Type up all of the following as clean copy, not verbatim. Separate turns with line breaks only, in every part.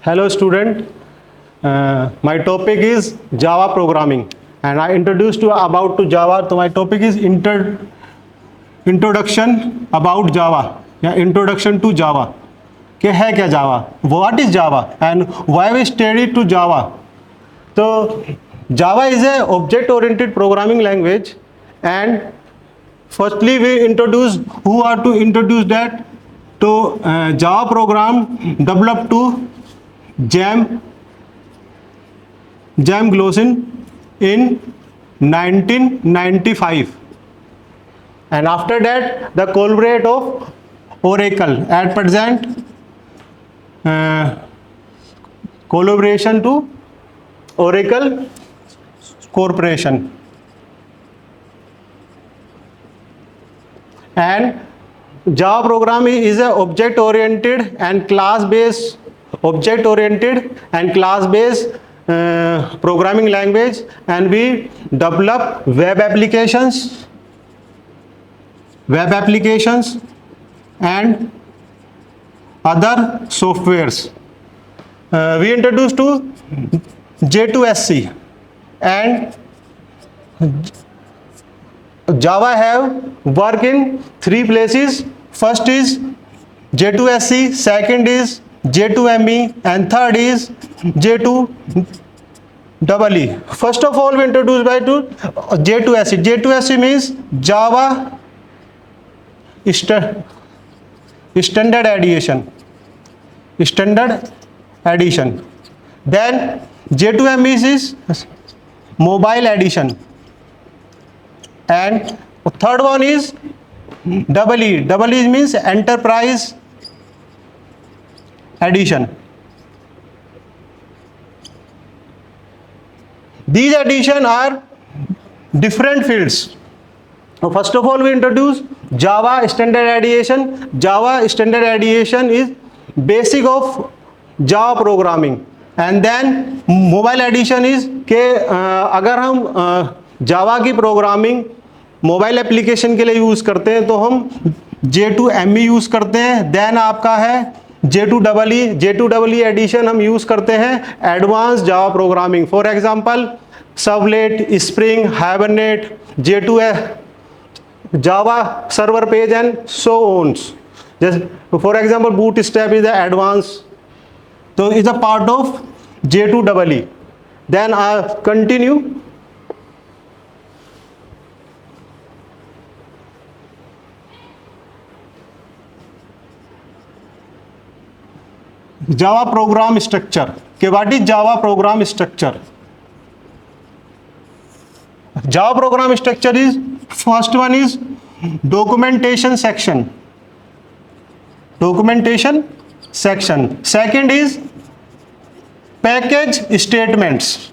Hello student, my topic is Java programming and I introduced you about to Java. So my topic is introduction about Java या introduction to Java कि है क्या Java, what is Java and why we study to Java. तो Java is a object oriented programming language and firstly we introduce who are to introduce that. तो Java program developed to Jem Glossen in 1995 and after that the collaborate of Oracle at present collaboration to Oracle Corporation and Java programming is a object oriented and class based programming language and we develop web applications and other softwares. We introduced to J2SC and Java have work in three places. First is J2SC, second is J2ME and third is J2EE. First of all we introduced by to J2SC. J2SC means Java Standard Edition. Then J2ME is Mobile Edition and third one is EE. EE means Enterprise Edition. These editions are different fields. First of all we introduce Java Standard Edition. Java Standard Edition is basic of Java programming and then Mobile Edition is के अगर हम Java की programming mobile application के लिए use करते हैं तो हम J2ME यूज़ करते हैं. देन आपका है J2EE एडिशन हम यूज़ करते हैं advance Java programming. For example servlet, spring, hibernate, J2 Java server page and so ons. For example bootstrap is the advance, तो is a part of J2EE. Then I continue. Java program structure. Okay, what is Java program structure? Java program structure is first one is documentation section. Second is package statements.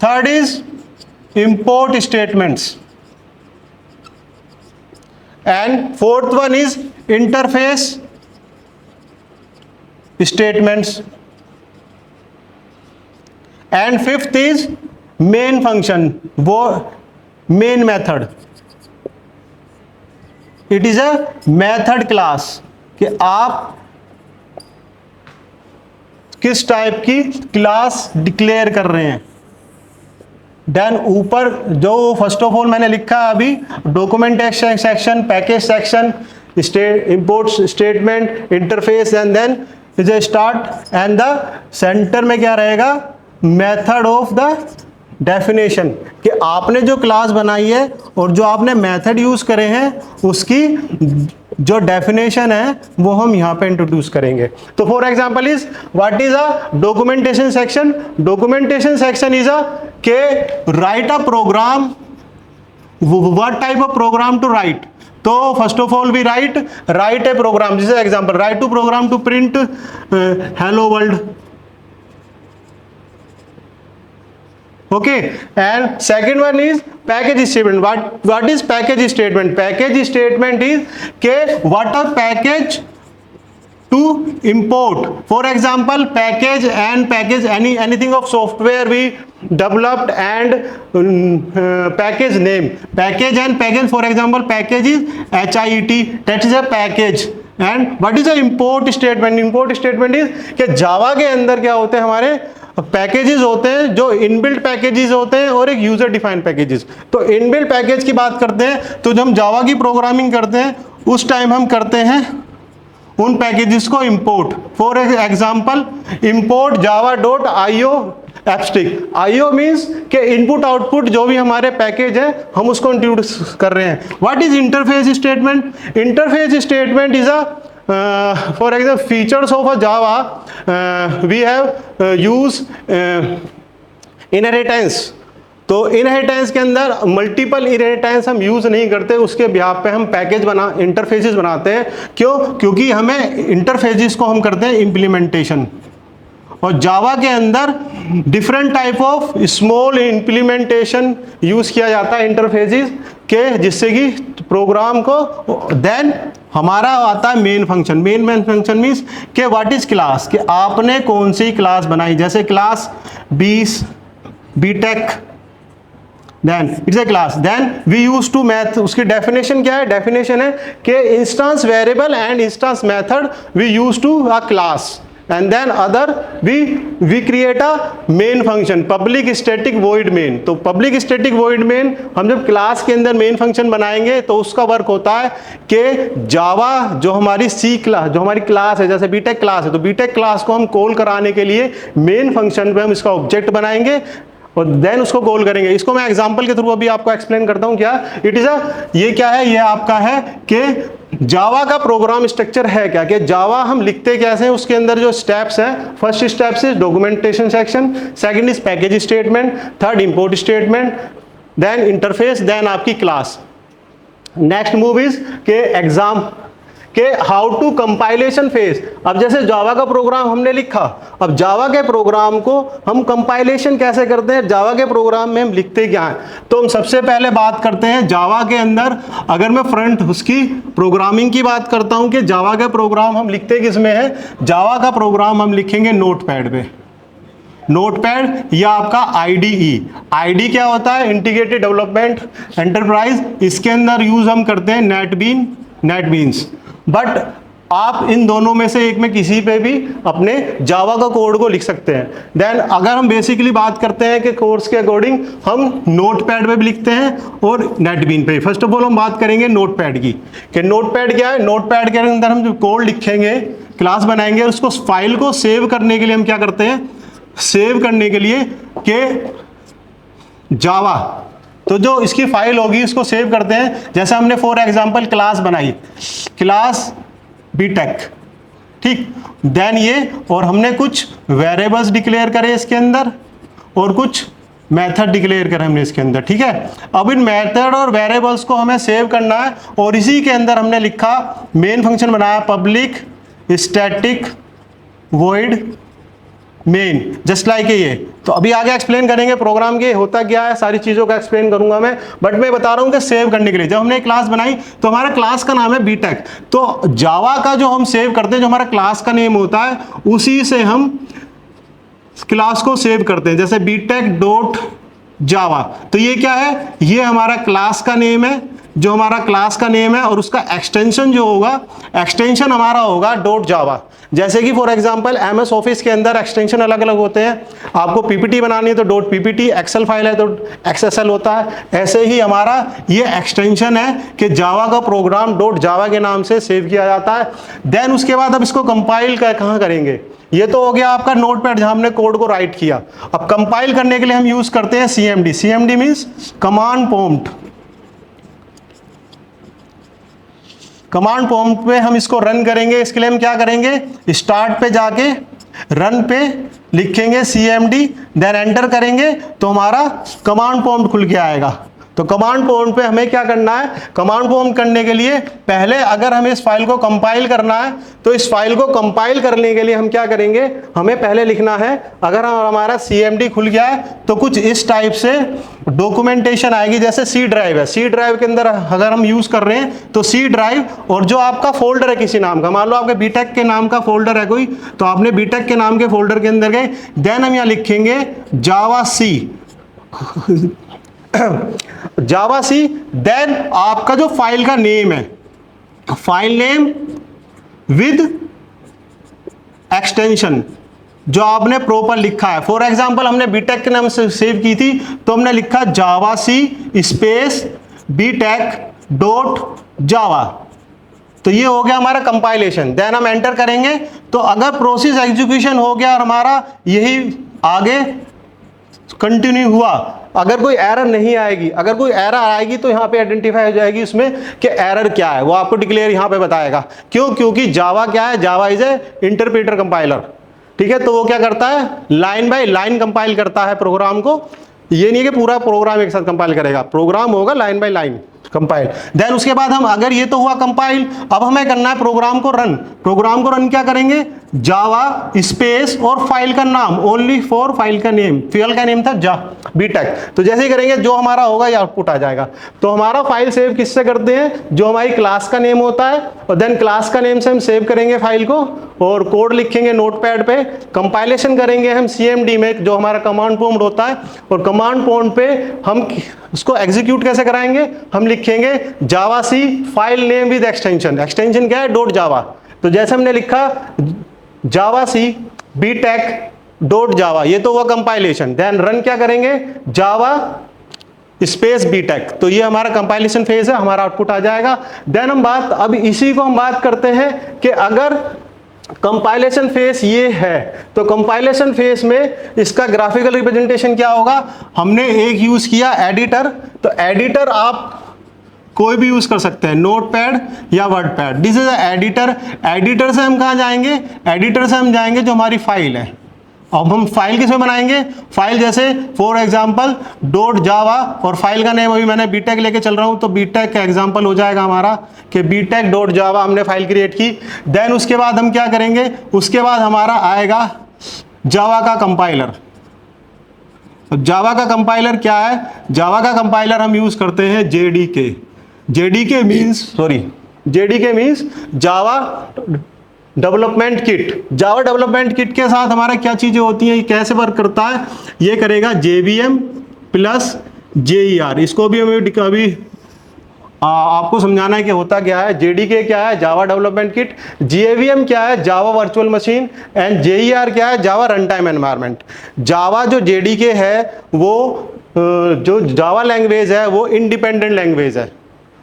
Third is import statements. And fourth one is interface statements and fifth is main function, वो main method. It is a method class कि आप किस type की class declare कर रहे हैं. Then ऊपर जो फर्स्ट ऑफ ऑल मैंने लिखा है अभी documentation section, package section, import statement, interface and then is a start and the centre में क्या रहेगा मेथड ऑफ द डेफिनेशन कि आपने जो क्लास बनाई है और जो आपने मेथड यूज करे हैं उसकी जो डेफिनेशन है वो हम यहाँ पे इंट्रोड्यूस करेंगे. तो for example is what is a documentation section. Documentation section is a के write a program, what type of program to write. तो first of all we write a program. This is example, write to program to print hello world. Okay, and second one is package statement. What is package statement? Package statement is के what are package to import. For example, package anything of software we developed and package name. Package and package, for example, package is HIT. That is a package. And what is a import statement? Import statement is कि जावा के अंदर क्या होते हैं, हमारे packages होते हैं जो इनबिल्ट पैकेजेस होते हैं और एक यूजर डिफाइंड पैकेजेस। तो इनबिल्ट पैकेज की बात करते हैं तो जब हम जावा की प्रोग्रामिंग करते हैं उस टाइम हम करते हैं उन पैकेजेस को import. For example import java.io abstract. IO means के इनपुट आउटपुट जो भी हमारे पैकेज है हम उसको इंट्रोड्यूस कर रहे हैं। What is interface statement? Interface statement is a for example features of a java we have use inheritance। तो इनहेरिटेंस के अंदर मल्टीपल इनहेरिटेंस हम यूज नहीं करते, उसके बिहाफ पे हम पैकेज इंटरफेसेस बनाते हैं। क्यों? क्योंकि हमें इंटरफेसेस को हम करते हैं इम्प्लीमेंटेशन, और जावा के अंदर different type of small implementation use किया जाता है इंटरफेसेस के, जिससे कि प्रोग्राम को देन हमारा आता है main function. Main function means के व्हाट इज क्लास, कि आपने कौन सी क्लास बनाई, जैसे class BTech then it's a class. Then we use to math, उसकी डेफिनेशन क्या है? डेफिनेशन है कि instance variable and instance method we use to a class and then other we create a main function public static void main. तो public static void main हम जब class के अंदर मेन फंक्शन बनाएंगे तो उसका वर्क होता है कि जावा जो हमारी सी क्लास, जो हमारी क्लास है, जैसे बीटेक क्लास है तो बीटेक क्लास को हम कॉल कराने के लिए मेन फंक्शन पे हम इसका ऑब्जेक्ट बनाएंगे और देन उसको कॉल करेंगे। इसको मैं एग्जांपल के थ्रू अभी आपको एक्सप्लेन करता हूं। क्या इट इज ये क्या है? ये आपका है कि जावा का प्रोग्राम स्ट्रक्चर है क्या, कि जावा हम लिखते कैसे हैं, उसके अंदर जो स्टेप्स है, first step is documentation section, second is package statement, third import statement, then interface, then आपकी क्लास। नेक्स्ट मूव इज के एग्जाम के हाउ टू कंपाइलेशन फेज। अब जैसे जावा का प्रोग्राम हमने लिखा, अब जावा के प्रोग्राम को हम कंपाइलेशन कैसे करते हैं, जावा के प्रोग्राम में हम लिखते क्या हैं। तो हम सबसे पहले बात करते हैं जावा के अंदर, अगर मैं फ्रंट उसकी प्रोग्रामिंग की बात करता हूं कि जावा का प्रोग्राम हम लिखते किस में है, जावा का प्रोग्राम हम लिखेंगे नोटपैड पे। नोटपैड या आपका IDE। ID क्या होता है? Integrated development enterprise. इसके अंदर यूज हम करते हैं नेटबीन्स। बट आप इन दोनों में से एक में किसी पे भी अपने जावा का कोड को लिख सकते हैं। देन अगर हम बेसिकली बात करते हैं कि कोर्स के अकॉर्डिंग हम नोटपैड पे भी लिखते हैं और नेटबीन पे। फर्स्ट ऑफ ऑल हम बात करेंगे नोटपैड की, कि नोटपैड क्या है। नोटपैड के अंदर हम जो कोड लिखेंगे, क्लास बनाएंगे, उसको फाइल को सेव करने के लिए हम क्या करते हैं, सेव करने के लिए कि जावा, तो जो इसकी फाइल होगी इसको सेव करते हैं। जैसे हमने फॉर एग्जांपल क्लास बनाई, क्लास बीटेक, ठीक। देन ये और हमने कुछ वेरिएबल्स डिक्लेयर करे इसके अंदर और कुछ मेथड डिक्लेयर करे हमने इसके अंदर, ठीक है। अब इन मेथड और वेरिएबल्स को हमें सेव करना है और इसी के अंदर हमने लिखा मेन फंक्शन बनाया public static void main, just like ये। तो अभी आगे एक्सप्लेन करेंगे प्रोग्राम के होता क्या है, सारी चीजों का एक्सप्लेन करूंगा मैं, बट मैं बता रहा हूं कि सेव करने के लिए जब हमने क्लास बनाई तो हमारा क्लास का नाम है बीटेक। तो जावा का जो हम सेव करते हैं, जो हमारा क्लास का नेम होता है, उसी से हम क्लास को सेव करते हैं। जैसे बीटेक डॉट जावा, तो ये क्या है, ये हमारा क्लास का नेम है, जो हमारा क्लास का नेम है, और उसका एक्सटेंशन जो होगा, एक्सटेंशन हमारा होगा डॉट जावा। जैसे कि फॉर एग्जांपल MS ऑफिस के अंदर एक्सटेंशन अलग अलग होते हैं, आपको PPT बनानी है तो डॉट PPT, एक्सेल फाइल है तो XSL होता है। ऐसे ही हमारा ये एक्सटेंशन है कि जावा का प्रोग्राम डॉट जावा के नाम से सेव किया जाता है। देन उसके बाद अब इसको कंपाइल कहाँ करेंगे, ये तो हो गया आपका नोटपैड जहां हमने कोड को राइट किया। अब कंपाइल करने के लिए हम यूज करते हैं CMD। CMD means command prompt. Command prompt पे हम इसको रन करेंगे। इसके लिए हम क्या करेंगे, स्टार्ट पे जाके रन पे लिखेंगे CMD, देन एंटर करेंगे तो हमारा कमांड प्रॉम्प्ट खुल के आएगा। तो कमांड प्रॉम्प्ट पे हमें क्या करना है, कमांड प्रॉम्प्ट करने के लिए पहले अगर हमें इस फाइल को कंपाइल करना है तो इस फाइल को कंपाइल करने के लिए हम क्या करेंगे, हमें पहले लिखना है, अगर हमारा CMD खुल गया है तो कुछ इस टाइप से डॉक्यूमेंटेशन आएगी। जैसे C ड्राइव है, C ड्राइव के अंदर अगर हम यूज कर रहे हैं तो C ड्राइव, और जो आपका फोल्डर है किसी नाम का, मान लो आपके बीटेक के नाम का फोल्डर है कोई, तो आपने बीटेक के नाम के फोल्डर के अंदर गए, देन हम यहाँ लिखेंगे जावा C जावा C। देन आपका जो फाइल का नेम है, फाइल नेम विद एक्सटेंशन जो आपने प्रॉपर लिखा है। फॉर एग्जांपल हमने बीटेक के नाम से सेव की थी तो हमने लिखा जावा सी स्पेस बीटेक डॉट जावा, तो ये हो गया हमारा कंपाइलेशन। देन हम एंटर करेंगे तो अगर प्रोसेस एग्जीक्यूशन हो गया और हमारा यही आगे कंटिन्यू हुआ, अगर कोई एरर नहीं आएगी, अगर कोई एरर आएगी तो यहाँ पे आइडेंटिफाई हो जाएगी उसमें कि एरर क्या है, वो आपको डिक्लेयर यहाँ पे बताएगा। क्यों? क्योंकि जावा क्या है, Java is a interpreter compiler, ठीक है। तो वो क्या करता है, लाइन बाय लाइन कंपाइल करता है प्रोग्राम को। ये नहीं कि पूरा प्रोग्राम एक साथ कंपाइल करेगा, प्रोग्राम होगा line by line compile. Then उसके बाद हम, अगर ये तो हुआ कंपाइल, अब हमें करना है प्रोग्राम को रन। प्रोग्राम को रन क्या करेंगे, जावा स्पेस और फाइल का नाम, ओनली फॉर फाइल का नेम, फाइल का नेम था जा बीटेक। तो जैसे ही करेंगे जो हमारा होगा ये आउटपुट आ जाएगा। तो हमारा फाइल सेव किससे करते हैं, जो हमारी क्लास का नेम होता है, और देन क्लास का नेम से हम सेव करेंगे फाइल को और कोड लिखेंगे नोटपैड पे। कंपाइलेशन करेंगे हम CMD में, जो हमारा कमांड प्रॉम्प्ट होता है, और कमांड प्रॉम्प्ट पे हम उसको एग्जीक्यूट कैसे कराएंगे, हम लिखेंगे javac file name with extension. Extension क्या है, डॉट जावा। तो जैसे हमने लिखा जावा सी बीटेक डॉट जावा, ये तो हुआ कंपाइलेशन। देन रन क्या करेंगे, जावा स्पेस बीटेक, तो ये हमारा कंपाइलेशन फेज है, हमारा आउटपुट आ जाएगा। देन हम अब इसी को हम बात करते हैं कि अगर कंपाइलेशन फेस ये है तो कंपाइलेशन फेस में इसका ग्राफिकल रिप्रेजेंटेशन क्या होगा। हमने एक यूज किया एडिटर, तो एडिटर आप कोई भी यूज कर सकते हैं, नोटपैड या WordPad. This is editor. Editor से हम कहाँ जाएंगे, एडिटर से हम जाएंगे जो हमारी फाइल है। अब हम फाइल किसमें बनाएंगे, फाइल जैसे फॉर एग्जांपल डॉट जावा, और फाइल का नेम अभी मैंने बीटेक लेके चल रहा हूं तो बीटेक का एग्जांपल हो जाएगा हमारा कि बीटेक डॉट जावा हमने फाइल क्रिएट की। देन उसके बाद हम क्या करेंगे, उसके बाद हमारा आएगा जावा का कंपाइलर। जावा का कंपाइलर क्या है, जावा का कंपाइलर हम यूज करते हैं JDK। JDK means Java development kit. Java development kit के साथ हमारा क्या चीजें होती हैं, ये कैसे वर्क करता है, ये करेगा JVM प्लस JER। इसको भी हमें अभी आपको समझाना है कि होता क्या है। JDK क्या है, जावा डेवलपमेंट किट। JVM क्या है, Java virtual machine. And JER क्या है, जावा रन टाइम एनवायरनमेंट। जावा जो JDK है वो जो जावा लैंग्वेज है वो इंडिपेंडेंट लैंग्वेज है,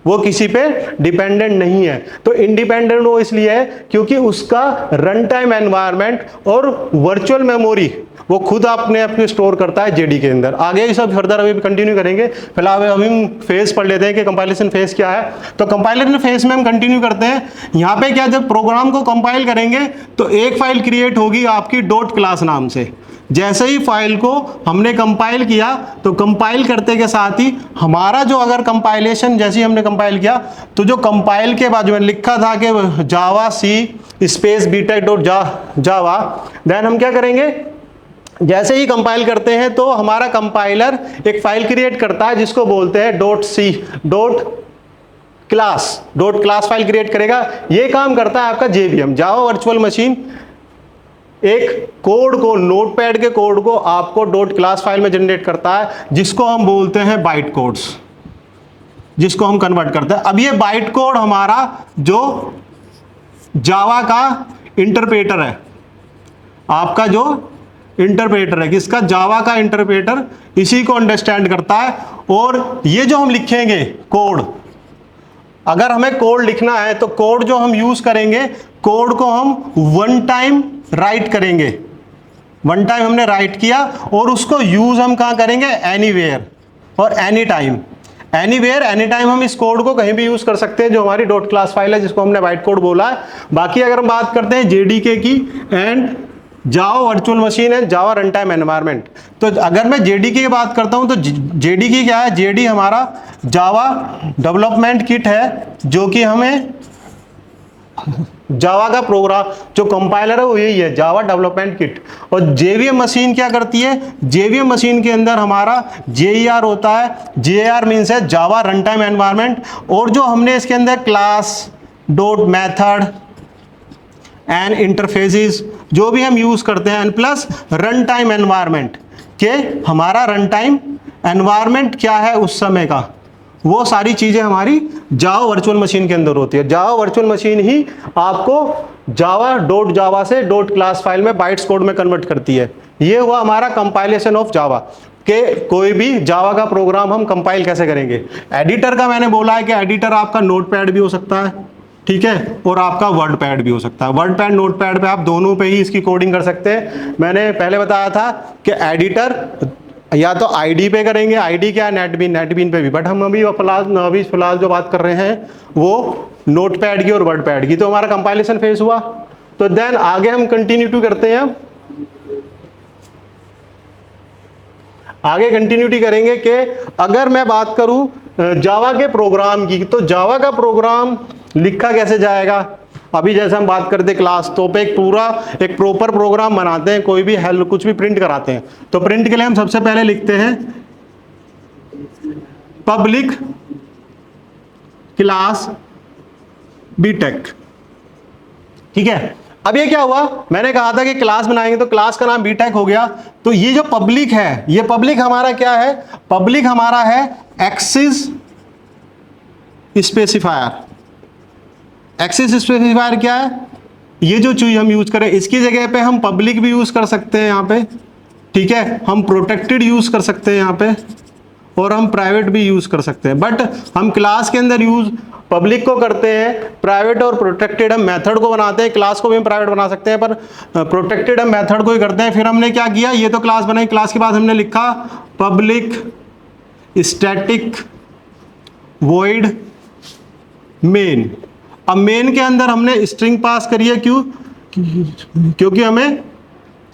वो किसी पे डिपेंडेंट नहीं है। तो इंडिपेंडेंट वो इसलिए है क्योंकि उसका रन टाइम एनवायरनमेंट और वर्चुअल मेमोरी वो खुद अपने स्टोर करता है JDK के अंदर। आगे ये सब फर्दर अभी कंटिन्यू करेंगे, फिलहाल अभी हम फेज पढ़ लेते हैं कि कंपाइलेशन फेज क्या है। तो कंपाइलेशन फेज में हम कंटिन्यू करते हैं। यहाँ पे क्या, जब प्रोग्राम को कंपाइल करेंगे तो एक फाइल क्रिएट होगी आपकी डॉट क्लास नाम से। जैसे ही फाइल को हमने कंपाइल किया तो कंपाइल करते के साथ ही हमारा जो अगर कंपाइलेशन जैसे ही हमने कंपाइल किया तो जो कंपाइल के बाद जो लिखा था कि javac space BTech dot Java, then हम क्या करेंगे, जैसे ही कंपाइल करते हैं तो हमारा कंपाइलर एक फाइल क्रिएट करता है जिसको बोलते हैं डॉट क्लास फाइल क्रिएट करेगा। ये काम करता है आपका JVM, जावा वर्चुअल मशीन। एक कोड को, नोटपैड के कोड को आपको डॉट क्लास फाइल में जनरेट करता है जिसको हम बोलते हैं बाइट कोड्स, जिसको हम कन्वर्ट करते हैं। अब ये बाइट कोड हमारा जो जावा का इंटरप्रेटर है, आपका जो इंटरप्रेटर है, किसका, जावा का इंटरप्रेटर, इसी को अंडरस्टैंड करता है। और ये जो हम लिखेंगे कोड, अगर हमें कोड लिखना है तो कोड जो हम यूज करेंगे, कोड को हम वन टाइम राइट करेंगे। वन टाइम हमने राइट किया और उसको यूज हम कहाँ करेंगे, एनीवेयर और any time. Anywhere any time हम इस कोड को कहीं भी यूज कर सकते हैं, जो हमारी डॉट क्लास फाइल है जिसको हमने बाइट कोड बोला है। बाकी अगर हम बात करते हैं JDK की एंड जावा वर्चुअल मशीन है, जावा रन टाइम एनवायरनमेंट, तो अगर मैं JDK की बात करता हूं तो JDK क्या है, JD हमारा जावा डेवलपमेंट किट है, जो कि हमें जावा का प्रोग्राम जो कंपाइलर है वो यही है, जावा डेवलपमेंट किट। और JVM मशीन क्या करती है, JVM मशीन के अंदर हमारा JER होता है। JER मीन्स है जावा रन टाइम एनवायरनमेंट। और जो हमने इसके अंदर class dot method and interfaces जो भी हम यूज करते हैं, प्लस रन टाइम एनवायरनमेंट के हमारा रन टाइम एनवायरनमेंट क्या है उस समय का, वो सारी चीज़ें हमारी जावा वर्चुअल मशीन के अंदर होती है। जावा वर्चुअल मशीन ही आपको जावा डॉट जावा से डॉट क्लास फाइल में बाइट्स कोड में कन्वर्ट करती है। ये हुआ हमारा कंपाइलेशन ऑफ जावा के कोई भी जावा का प्रोग्राम हम कंपाइल कैसे करेंगे। एडिटर का मैंने बोला है कि एडिटर आपका नोटपैड भी हो सकता है, ठीक है, और आपका वर्ड पैड भी हो सकता है। वर्ड पैड नोट पैड पे आप दोनों पे ही इसकी कोडिंग कर सकते हैं। मैंने पहले बताया था कि एडिटर या तो आईडी पे करेंगे, आईडी क्या नेटबीन, नेटबीन पे भी, बट हम अभी फिलहाल जो बात कर रहे हैं वो नोट पैड की और वर्ड पैड की। तो हमारा कंपाइलेशन फेज हुआ, तो देन आगे हम कंटिन्यूटी करते हैं। आगे कंटिन्यूटी करेंगे कि अगर मैं बात करूं जावा के प्रोग्राम की, तो जावा का प्रोग्राम लिखा कैसे जाएगा। अभी जैसे हम बात करते क्लास, तो पे एक प्रॉपर प्रोग्राम बनाते हैं, कोई भी हेल्प कुछ भी प्रिंट कराते हैं, तो प्रिंट के लिए हम सबसे पहले लिखते हैं पब्लिक क्लास बीटेक, ठीक है। अब ये क्या हुआ, मैंने कहा था कि क्लास बनाएंगे तो क्लास का नाम बीटेक हो गया। तो ये जो पब्लिक है, ये पब्लिक हमारा क्या है, पब्लिक हमारा है एक्सेस स्पेसिफायर। एक्सेस स्पेसिफायर क्या है, ये जो चीज हम यूज करें, इसकी जगह पे हम पब्लिक भी यूज कर सकते हैं यहाँ पे, ठीक है, हम प्रोटेक्टेड यूज कर सकते हैं यहाँ पे, और हम प्राइवेट भी यूज कर सकते हैं। बट हम क्लास के अंदर यूज पब्लिक को करते हैं, प्राइवेट और प्रोटेक्टेड हम मेथड को बनाते हैं। क्लास को भी हम प्राइवेट बना सकते हैं, पर प्रोटेक्टेड हम मेथड को ही करते हैं। फिर हमने क्या किया, ये तो क्लास बनाई, क्लास के बाद हमने लिखा पब्लिक स्टैटिक वॉइड मेन। अब मेन के अंदर हमने स्ट्रिंग पास करी है, क्योंकि हमें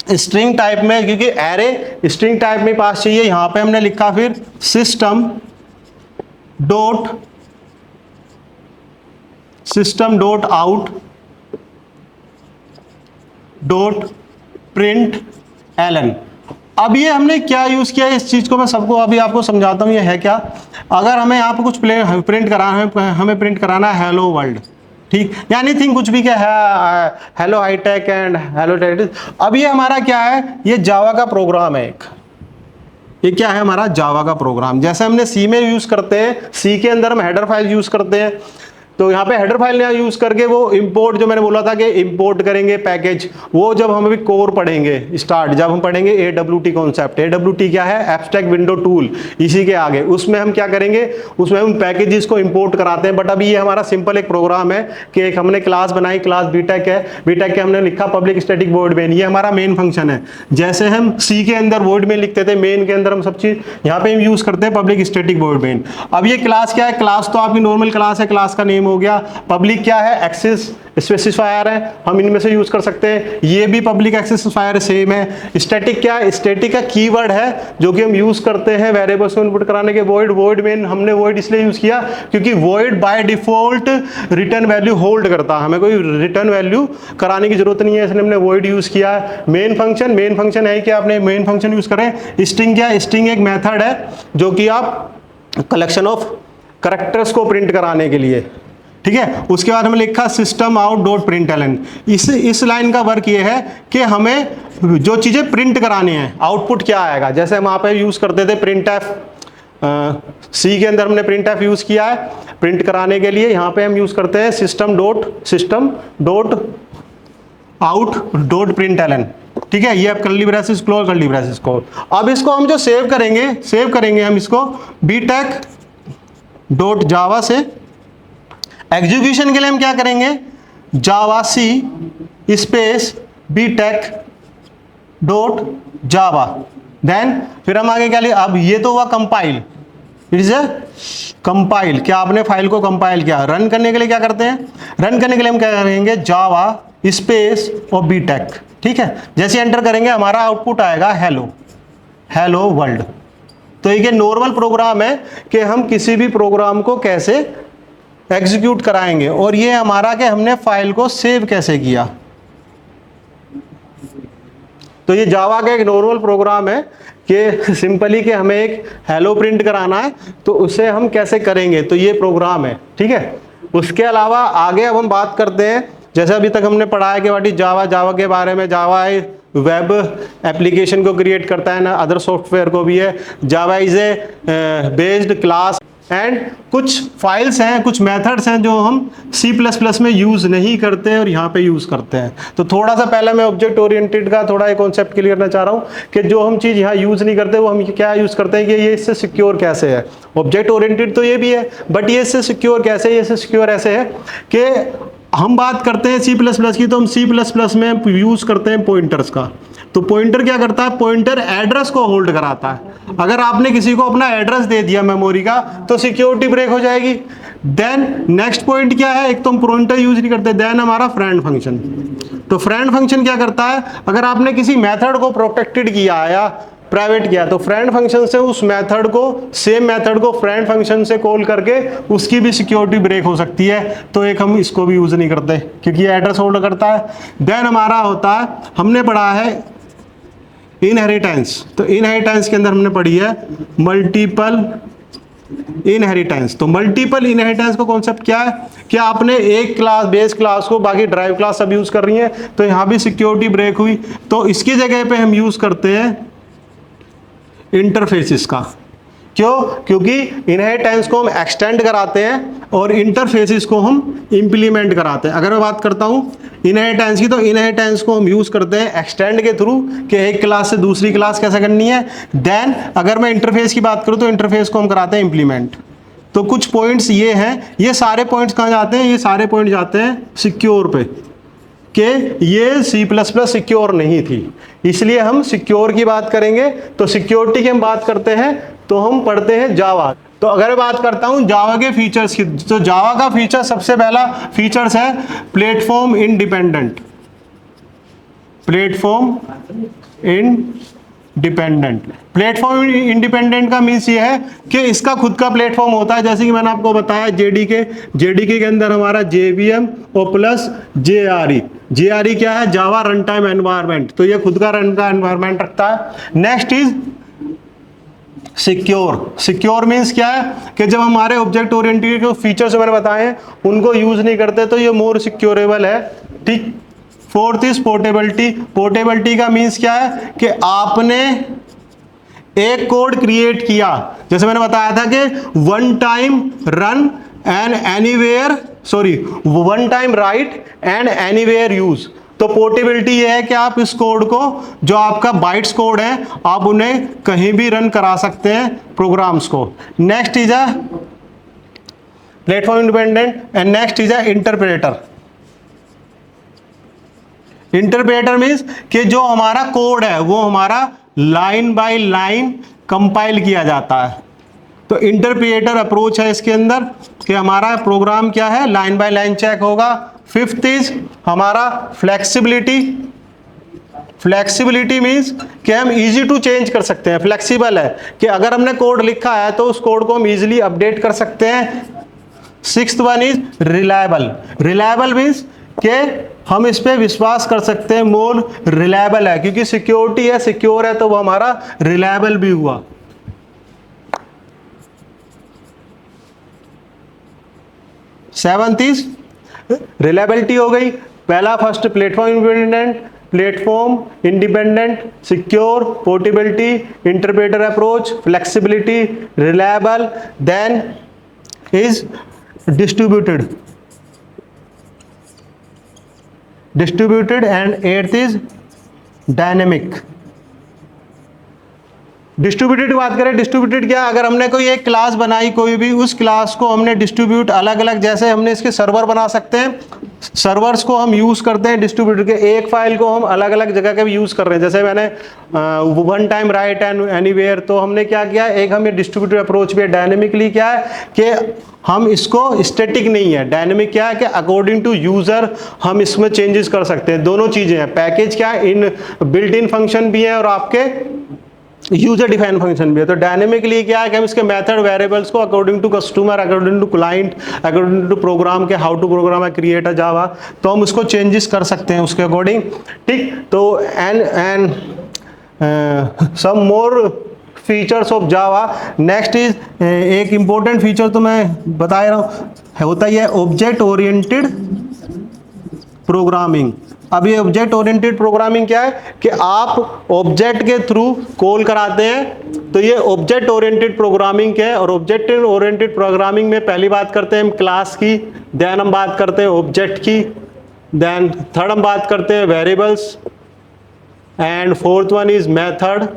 स्ट्रिंग टाइप में, क्योंकि एरे स्ट्रिंग टाइप में पास चाहिए। यहां पे हमने लिखा फिर system dot out dot print ln. अब ये हमने क्या यूज किया, इस चीज को मैं सबको अभी आपको समझाता हूं ये है क्या। अगर हमें यहाँ पे कुछ प्रिंट कराना है, हमें प्रिंट कराना है हेलो वर्ल्ड, ठीक, यानी थिंक कुछ भी क्या है, hello hitech and hello tech. अब ये हमारा क्या है, ये जावा का प्रोग्राम है एक, ये क्या है हमारा जावा का प्रोग्राम। जैसे हमने सी में यूज करते हैं, सी के अंदर हम हेडर फाइल यूज करते हैं, तो यहाँ पे हेडर फाइल यूज करके वो इंपोर्ट, जो मैंने बोला था कि इंपोर्ट करेंगे पैकेज, वो जब हम अभी कोर पढ़ेंगे स्टार्ट, जब हम पढ़ेंगे AWT कॉन्सेप्ट। AWT क्या है, एब्स्ट्रैक्ट विंडो टूल, इसी के आगे उसमें हम क्या करेंगे, उसमें हम पैकेजेस को इंपोर्ट कराते हैं। बट अभी ये हमारा सिंपल एक प्रोग्राम है कि एक हमने क्लास बनाई, क्लास बीटेक है, बीटेक के हमने लिखा पब्लिक स्टैटिक वॉइड मेन, ये हमारा मेन फंक्शन है। जैसे हम सी के अंदर वॉइड मेन लिखते थे, मेन के अंदर हम सब चीज यहाँ पे हम यूज करते हैं पब्लिक स्टैटिक वॉइड मेन। अब ये क्लास क्या है, क्लास तो आपकी नॉर्मल क्लास है, क्लास का नेम हो गया। पब्लिक क्या है, एक्सेस स्पेसिफायर है, हम इनमें से यूज कर सकते हैं, ये भी पब्लिक एक्सेस स्पेसिफायर सेम है। स्टैटिक क्या है, स्टैटिक का कीवर्ड है जो कि हम यूज करते हैं वेरिएबल्स को इनपुट कराने के। वॉइड मेन हमने वॉइड इसलिए यूज किया क्योंकि void by default return value hold करता है, हमें कोई रिटर्न वैल्यू कराने की जरूरत नहीं है, इसलिए हमने वॉइड यूज किया है। मेन फंक्शन है कि आपने मेन फंक्शन यूज करें। स्ट्रिंग क्या है, स्ट्रिंग एक मेथड है जो कि आप कलेक्शन ऑफ कैरेक्टर्स को प्रिंट कराने के लिए, ठीक है। उसके बाद हमने लिखा system out dot print ln. इस लाइन का वर्क ये है कि हमें जो चीज़ें प्रिंट करानी है, आउटपुट क्या आएगा। जैसे हम वहाँ पे यूज़ करते थे प्रिंट एफ, सी के अंदर हमने प्रिंट एफ यूज़ किया है प्रिंट कराने के लिए। यहाँ पे हम यूज़ करते हैं system dot out dot print ln, ठीक है। ये अब curly braces close, curly braces close. अब इसको हम जो सेव करेंगे हम इसको बीटेक डॉट जावा से। एग्जीक्यूशन के लिए हम क्या करेंगे, javac space BTech dot Java, then फिर हम आगे क्या लिया। अब ये तो हुआ compile, it is a compile, क्या आपने फाइल को कंपाइल किया। रन करने के लिए क्या करते हैं, रन करने के लिए हम क्या करेंगे, जावा स्पेस और बीटेक, ठीक है। जैसे एंटर करेंगे हमारा आउटपुट आएगा हेलो वर्ल्ड। तो ये नॉर्मल प्रोग्राम है कि हम किसी भी प्रोग्राम को कैसे एग्जीक्यूट कराएंगे, और ये हमारा कि हमने फाइल को सेव कैसे किया। तो ये जावा का एक नॉर्मल प्रोग्राम है कि सिंपली कि हमें एक हेलो प्रिंट कराना है, तो उसे हम कैसे करेंगे, तो ये प्रोग्राम है, ठीक है। उसके अलावा आगे अब हम बात करते हैं, जैसे अभी तक हमने पढ़ा है कि व्हाट इज जावा के बारे में। जावा वेब एप्लीकेशन को क्रिएट करता है ना, अदर सॉफ्टवेयर को भी है। Java is a based class and कुछ फाइल्स हैं, कुछ मेथड्स हैं जो हम C++ में यूज़ नहीं करते हैं और यहाँ पे यूज़ करते हैं। तो थोड़ा सा पहले मैं ऑब्जेक्ट ओरिएंटेड का थोड़ा एक कॉन्सेप्ट क्लियर करना चाह रहा हूँ कि जो हम चीज़ यहाँ यूज़ नहीं करते वो हम क्या यूज़ करते हैं कि ये इससे सिक्योर कैसे है। ऑब्जेक्ट ओरिएंटेड तो ये भी है, बट ये इससे सिक्योर कैसे है? ये इससे सिक्योर ऐसे है कि हम बात करते हैं C++ की, तो हम C++ में यूज़ करते हैं पॉइंटर्स का। तो पॉइंटर क्या करता है? पॉइंटर एड्रेस को होल्ड कराता है। अगर आपने किसी को अपना एड्रेस दे दिया मेमोरी का तो सिक्योरिटी ब्रेक हो जाएगी। देन नेक्स्ट पॉइंट क्या है? एक तो हम पॉइंटर यूज नहीं करते, देन हमारा फ्रेंड फंक्शन। तो फ्रेंड फंक्शन क्या करता है? अगर आपने किसी मेथड को प्रोटेक्टेड किया है या प्राइवेट किया तो फ्रेंड फंक्शन से उस मेथड को, सेम मेथड को फ्रेंड फंक्शन से कॉल करके उसकी भी सिक्योरिटी ब्रेक हो सकती है। तो एक हम इसको भी यूज नहीं करते क्योंकि ये एड्रेस होल्ड करता है। देन हमारा होता है, हमने पढ़ा है इनहेरिटेंस। तो इनहेरिटेंस के अंदर हमने पढ़ी है मल्टीपल इनहेरिटेंस। तो मल्टीपल इनहेरिटेंस का कॉन्सेप्ट क्या है कि आपने एक क्लास, बेस क्लास को बाकी ड्राइव क्लास सब यूज कर रही है, तो यहां भी सिक्योरिटी ब्रेक हुई। तो इसकी जगह पे हम यूज करते हैं इंटरफेसिस का। क्यों? क्योंकि इनहेरिटेंस को हम एक्सटेंड कराते हैं और इंटरफेसिस को हम इंप्लीमेंट कराते हैं। अगर मैं बात करता हूं इनहेरिटेंस की, तो इनहेरिटेंस को हम यूज करते हैं एक्सटेंड के थ्रू कि एक क्लास से दूसरी क्लास कैसे करनी है। देन अगर मैं इंटरफेस की बात करूं तो इंटरफेस को हम कराते हैं इंप्लीमेंट। तो कुछ पॉइंट्स ये हैं, ये सारे पॉइंट्स कहाँ जाते हैं? ये सारे पॉइंट जाते हैं सिक्योर पे, कि ये C++ सिक्योर नहीं थी, इसलिए हम सिक्योर की बात करेंगे। तो सिक्योरिटी की हम बात करते हैं तो हम पढ़ते हैं जावा। तो अगर मैं बात करता हूं जावा के फीचर्स की, तो जावा का फीचर, सबसे पहला फीचर्स है platform independent. Platform independent. Platform independent का मीन्स ये है कि इसका खुद का प्लेटफॉर्म होता है। जैसे कि मैंने आपको बताया जेडीके के अंदर हमारा JVM और प्लस JRE क्या है? जावा रन टाइम एनवायरनमेंट। तो ये खुद का रन का एनवायरनमेंट रखता है। Next is secure. Secure means क्या है कि जब हमारे ऑब्जेक्ट ओरिएंटेड के फीचर्स जो मैंने बताए हैं उनको यूज नहीं करते तो ये मोर सिक्योरेबल है। ठीक। Fourth is portability. पोर्टेबिलिटी का मीन्स क्या है कि आपने एक कोड क्रिएट किया, जैसे मैंने बताया था कि one time run and anywhere, one time right and anywhere use. तो पोर्टेबिलिटी ये है कि आप इस कोड को, जो आपका बाइट्स कोड है, आप उन्हें कहीं भी रन करा सकते हैं प्रोग्राम्स को। Next is a platform independent and next is a interpreter. Interpreter means कि जो हमारा कोड है वो हमारा लाइन बाय लाइन कंपाइल किया जाता है। तो इंटरप्रेटर अप्रोच है इसके अंदर कि हमारा प्रोग्राम क्या है, लाइन बाय लाइन चेक होगा। फिफ्थ इज हमारा फ्लेक्सिबिलिटी। फ्लेक्सिबिलिटी मीन्स कि हम इजी टू चेंज कर सकते हैं, फ्लेक्सिबल है कि अगर हमने कोड लिखा है तो उस कोड को हम इजीली अपडेट कर सकते हैं। Sixth one is reliable. Reliable means कि हम इस पे विश्वास कर सकते हैं, मोर रिलायबल है, क्योंकि सिक्योरिटी है, सिक्योर है तो वो हमारा रिलायबल भी हुआ। सेवंथ इज रिलायबिलिटी हो गई। पहला first platform independent, secure, portability, interpreter approach, flexibility, reliable. Then is distributed and eighth is dynamic. Distributed की बात करें, डिस्ट्रीब्यूटेड क्या, अगर हमने कोई एक क्लास बनाई, कोई भी, उस क्लास को हमने डिस्ट्रीब्यूट अलग अलग, जैसे हमने इसके सर्वर बना सकते हैं, सर्वर्स को हम यूज करते हैं डिस्ट्रीब्यूटेड के। एक फाइल को हम अलग अलग जगह के भी यूज कर रहे हैं, जैसे मैंने one time right and anywhere, तो हमने क्या किया, एक हम ये डिस्ट्रीब्यूटेड अप्रोच भी है। डायनेमिकली क्या है कि हम इसको स्टैटिक नहीं है, डायनेमिक क्या है कि अकॉर्डिंग टू यूजर हम इसमें चेंजेस कर सकते हैं। दोनों चीजें हैं, पैकेज क्या है, इन बिल्ट इन फंक्शन भी है और आपके यूजर डिफाइन फंक्शन भी है। तो डायनेमिकली क्या है कि हम इसके मेथड वेरिएबल्स को according to customer, according to client, according to program के हाउ टू प्रोग्राम है क्रिएट अ जावा, तो हम उसको चेंजेस कर सकते हैं उसके अकॉर्डिंग। ठीक। तो and some more features of Java. Next is एक इंपॉर्टेंट फीचर तो मैं बता रहा हूँ, होता ही है ऑब्जेक्ट ओरिएंटेड प्रोग्रामिंग। अब ये ऑब्जेक्ट ओरिएंटेड प्रोग्रामिंग क्या है कि आप ऑब्जेक्ट के थ्रू कॉल कराते हैं तो ये ऑब्जेक्ट ओरिएंटेड प्रोग्रामिंग क्या है, और ऑब्जेक्ट ओरिएंटेड प्रोग्रामिंग में पहली बात करते हैं हम क्लास की, देन हम बात करते हैं ऑब्जेक्ट की, देन थर्ड हम बात करते हैं variables, and fourth one is method,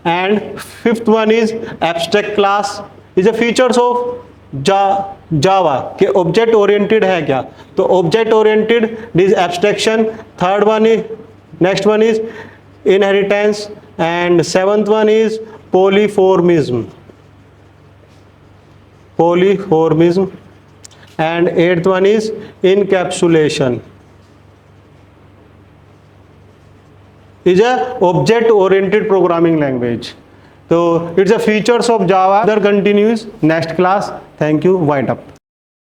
and fifth one is abstract class. Is a features of Java के ऑब्जेक्ट ओरिएंटेड है क्या, तो object oriented is abstraction, third one is, next one is inheritance, and seventh one is polymorphism, and eighth one is encapsulation. is a object oriented programming language. So it's a features of Java. Further continues next class. Thank you. Wind up.